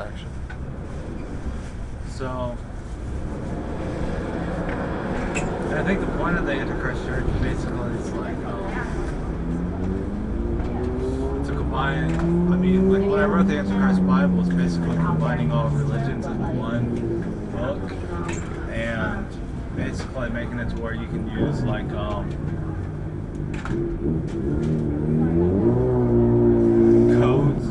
action. So, and I think the point of the Antichrist church basically is like to combine. I mean, like when I wrote the Antichrist Bible, it's basically combining all religions into one book, and basically making it to where you can use like codes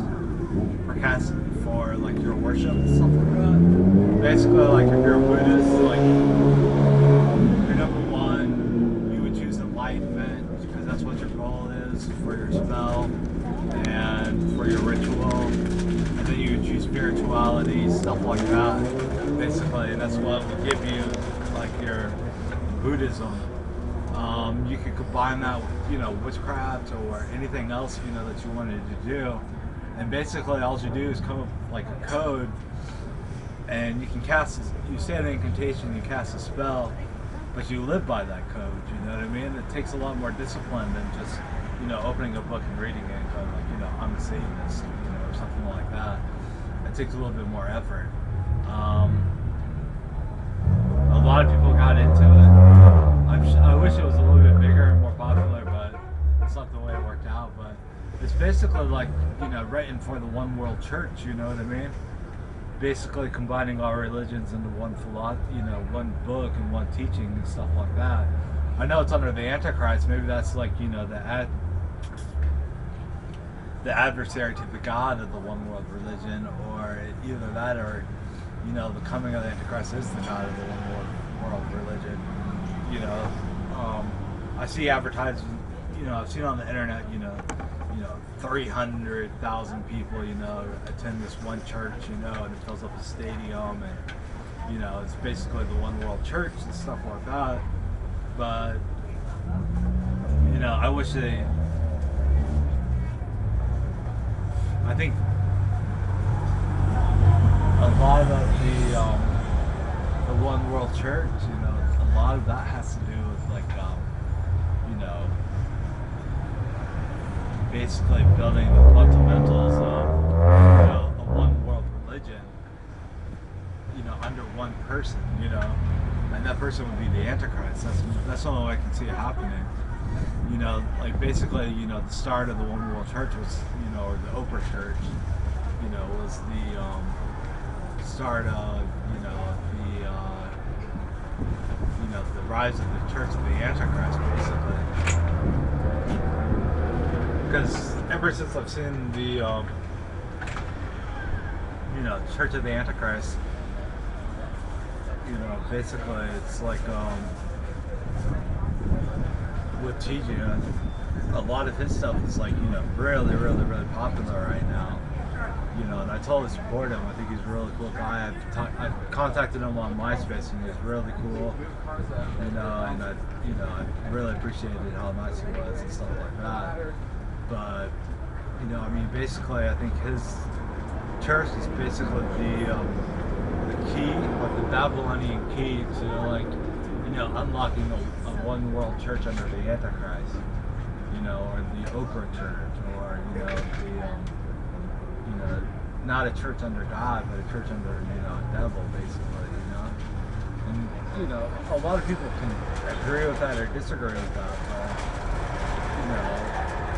for like your worship and stuff like that. Basically, like if you're a Buddhist, like your number one, you would choose enlightenment because that's what your goal is for your spell and for your ritual, and then you would choose spirituality, stuff like that. Basically, and that's what would give you like your Buddhism. You could combine that with, you know, witchcraft or anything else, you know, that you wanted to do. And basically all you do is come up with like a code, and you can you say an incantation, you cast a spell, but you live by that code, you know what I mean? It takes a lot more discipline than just, you know, opening a book and reading it and going like, you know, I'm a Satanist, you know, or something like that. It takes a little bit more effort. A lot of people got into it. I wish it was a little bit bigger and more popular, but it's not the way it worked out. But it's basically like, you know, writing for the one world church, you know what I mean? Basically combining all religions into one you know, one book and one teaching and stuff like that. I know it's under the Antichrist. Maybe that's like, you know, the adversary to the God of the one world religion, or either that, or, you know, the coming of the Antichrist is the God of the one world religion. You know, I see advertising, you know, I've seen on the internet, you know, 300,000 people, you know, attend this one church, you know, and it fills up a stadium, and, you know, it's basically the one world church and stuff like that. But, you know, I wish I think a lot of the one world church, you know, a lot of that has to do with like, you know, basically building the fundamentals of, you know, a one world religion, you know, under one person, you know, and that person would be the Antichrist. That's the only way I can see it happening. You know, like basically, you know, the start of the one world church was, you know, or the Oprah church, you know, was the start of, you know, the rise of the church of the Antichrist, basically. Because ever since I've seen the, you know, Church of the Antichrist, you know, basically it's like, with TJ, a lot of his stuff is like, you know, really, really, really popular right now. You know, and I totally support him. I think he's a really cool guy. I've contacted him on MySpace, and he's really cool. You know, and I really appreciated how nice he was and stuff like that. But, you know, I mean, basically, I think his church is basically the key, like the Babylonian key to, like, you know, unlocking a one world church under the Antichrist, you know, or the Oprah church, or, you know, you know, not a church under God, but a church under, you know, a devil, basically, you know. And, you know, a lot of people can agree with that or disagree with that, but, you know,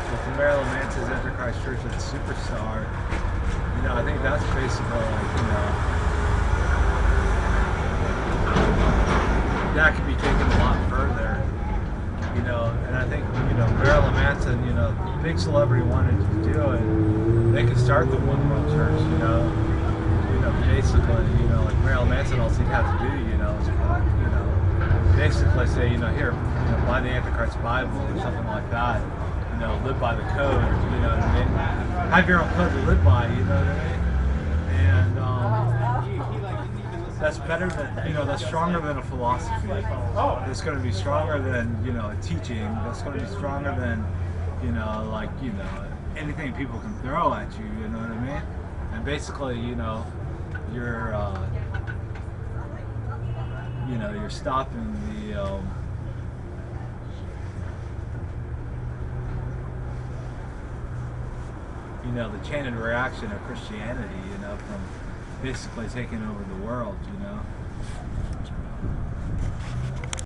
with Marilyn Manson's Antichrist Church of the Superstar, you know, I think that's basically like, you know, that could be taken a lot further, you know, and I think, you know, Marilyn Manson, you know, big celebrity wanted to do it, they could start the one world church, you know, basically, you know, like Marilyn Manson, all he'd have to do, you know, is, you know, basically say, you know, here, you know, buy the Antichrist Bible or something like that, you know, live by the code, you know what I mean, have your own code to live by, you know what I mean, and, that's better than, you know, that's stronger than a philosophy. That's going to be stronger than, you know, a teaching. That's going to be stronger than, you know, like, you know, anything people can throw at you, you know what I mean? And basically, you know, you're stopping the, you know, the chain of reaction of Christianity, you know, from basically taking over the world.